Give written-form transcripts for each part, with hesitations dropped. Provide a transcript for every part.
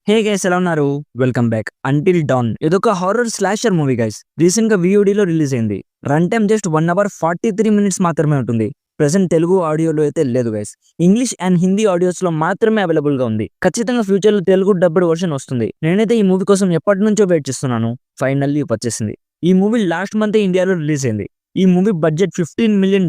Hey guys, ఎలా ఉన్నారు? Welcome back. Until don ఇదొక horror slasher movie guys. Recent గా VOD లో రిలీజ్ అయింది. Run time just 1 hour 43 minutes మాత్రమే ఉంటుంది. ప్రెసెంట్ తెలుగు ఆడియోలో అయితే లేదు guys. English and Hindi audios లో మాత్రమే అవైలబుల్ గా ఉంది. ఖచ్చితంగా ఫ్యూచర్ లో తెలుగు డబ్బుడ్ వర్షన్ వస్తుంది. నేనైతే ఈ మూవీ కోసం ఎప్పటి నుంచో వెయిట్ చేస్తున్నాను. ఫైనల్లీ వచ్చేసింది. ఈ మూవీ లాస్ట్ మంత్ ఇండియాలో రిలీజ్ అయింది. ఈ మూవీ బడ్జెట్ $15 million,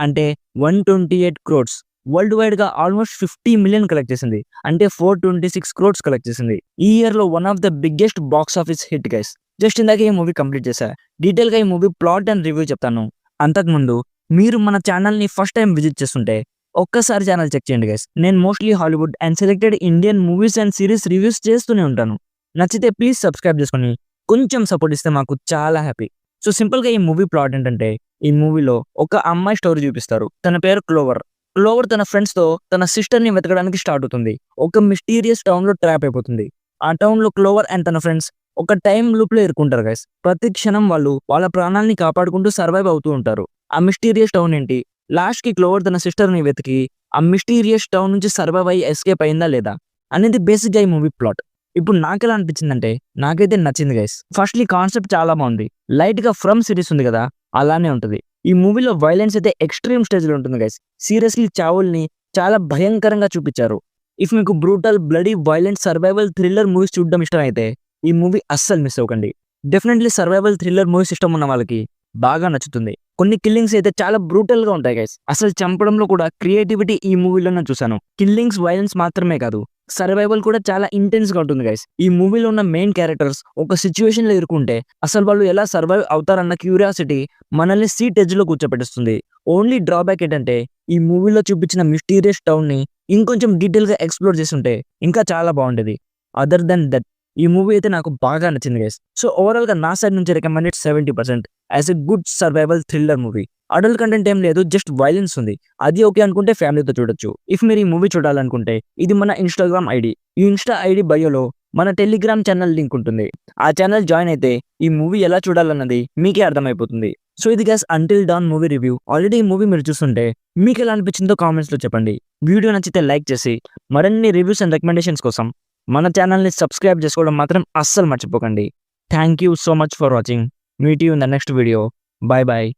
అంటే 128 crores. వరల్డ్ వైడ్ గా ఆల్మోస్ట్ 50 million కలెక్ట్ చేసింది. అంటే 426 crores కలెక్ట్ చేసింది. ఈ ఇయర్ లో one of the biggest box office hit guys. Just ఇందాక ఈ మూవీ కంప్లీట్ చేశా. డీటెయిల్ గా ఈ మూవీ ప్లాట్ అండ్ రివ్యూ చెప్తాను. అంతకుముందు మీరు మన ఛానల్ ని ఫస్ట్ టైం విజిట్ చేస్తుంటే ఒక్కసారి ఛానల్ చెక్ చేయండి గైస్. నేను mostly Hollywood and selected Indian movies and series reviews చేస్తూనే ఉంటాను. నచ్చితే ప్లీజ్ సబ్స్క్రైబ్ చేసుకొని కొంచెం సపోర్ట్ ఇస్తే మాకు చాలా హ్యాపీ. సో సింపుల్ గా ఈ మూవీ ప్లాట్ ఏంటంటే, ఈ మూవీలో ఒక అమ్మాయి స్టోరీ చూపిస్తారు. తన పేరు క్లోవర్. క్లోవర్ తన ఫ్రెండ్స్ తో తన సిస్టర్ ని వెతకడానికి స్టార్ట్ అవుతుంది. ఒక మిస్టీరియస్ టౌన్ లో ట్రాప్ అయిపోతుంది. ఆ టౌన్ లో క్లోవర్ అండ్ తన ఫ్రెండ్స్ ఒక టైం లూప్ లో ఇరుక్కుంటారు గైస్. ప్రతి క్షణం వాళ్ళు వాళ్ళ ప్రాణాలని కాపాడుకుంటూ సర్వైవ్ అవుతూ ఉంటారు. ఆ మిస్టీరియస్ టౌన్ ఏంటి, లాస్ట్ కి క్లోవర్ తన సిస్టర్ ని వెతికి ఆ మిస్టీరియస్ టౌన్ నుంచి సర్వైవ్ అయ్యి ఎస్కేప్ అయిందా లేదా అనేది బేసిక్ గా ఈ మూవీ ప్లాట్. ఇప్పుడు నాకెలా అనిపించిందంటే, నాకైతే నచ్చింది గైస్. ఫస్ట్లీ కాన్సెప్ట్ చాలా బాగుంది. లైట్ గా ఫ్రమ్ సిరీస్ ఉంది కదా, అలానే ఉంటుంది. ఈ మూవీలో వైలెన్స్ అయితే ఎక్స్ట్రీమ్ స్టేజ్ లో ఉంటుంది గైస్. సీరియస్లీ చావుల్ని చాలా భయంకరంగా చూపించారు. ఇఫ్ మీకు brutal, bloody, violent, survival thriller movies చూడడం ఇష్టం అయితే ఈ మూవీ అస్సలు మిస్ అవ్వకండి. డెఫినెట్లీ సర్వైవల్ థ్రిల్లర్ మూవీస్ ఇష్టం ఉన్న వాళ్ళకి బాగా నచ్చుతుంది. కొన్ని కిల్లింగ్స్ అయితే చాలా బ్రూటల్ గా ఉంటాయి గైస్. అసలు చంపడంలో కూడా క్రియేటివిటీ ఈ మూవీలో నేను చూసాను. కిల్లింగ్స్, వైలెన్స్ మాత్రమే కాదు, సర్వైవల్ కూడా చాలా ఇంటెన్స్ గా ఉంటుంది గైస్. ఈ మూవీలో ఉన్న మెయిన్ క్యారెక్టర్స్ ఒక సిచ్యువేషన్ లో ఇరుకుంటే అసలు వాళ్ళు ఎలా సర్వైవ్ అవుతారన్న క్యూరియాసిటీ మనల్ని సీట్ ఎడ్జ్ లో కూర్చోపెట్టిస్తుంది. ఓన్లీ డ్రాబ్యాక్ ఏంటంటే, ఈ మూవీలో చూపించిన మిస్టీరియస్ టౌన్ ని ఇంకొంచెం డీటెయిల్ గా ఎక్స్ప్లోర్ చేస్తుంటే ఇంకా చాలా బాగుండేది. అదర్ దెన్ దట్ ఈ మూవీ అయితే నాకు బాగా నచ్చింది గైస్. సో ఓవరాల్ గా నా సైడ్ నుంచి recommended 70% as a good survival thriller movie. Adult content ఏం లేదు, జస్ట్ వైలెన్స్ ఉంది. అది ఓకే అనుకుంటే ఫ్యామిలీతో చూడొచ్చు. ఇఫ్ మీరు ఈ మూవీ చూడాలనుకుంటే ఇది మన ఇన్స్టాగ్రామ్ ఐడి. ఈ ఇన్స్టా ఐడి బయోలో మన టెలిగ్రామ్ ఛానల్ లింక్ ఉంటుంది. ఆ ఛానల్ జాయిన్ అయితే ఈ మూవీ ఎలా చూడాలన్నది మీకే అర్థమైపోతుంది. సో ఇది guys Until Dawn movie review. Already ఈ మూవీ మీరు చూస్తుంటే మీకు ఎలా అనిపించిందో కామెంట్స్ లో చెప్పండి. వీడియో నచ్చితే లైక్ చేసి మరిన్ని రివ్యూస్ అండ్ రికమెండేషన్స్ కోసం మన ఛానల్ని సబ్స్క్రైబ్ చేసుకోవడం మాత్రం అస్సలు మర్చిపోకండి. Thank you so much for watching. Meet you in the next video. Bye bye.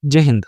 Jai Hind.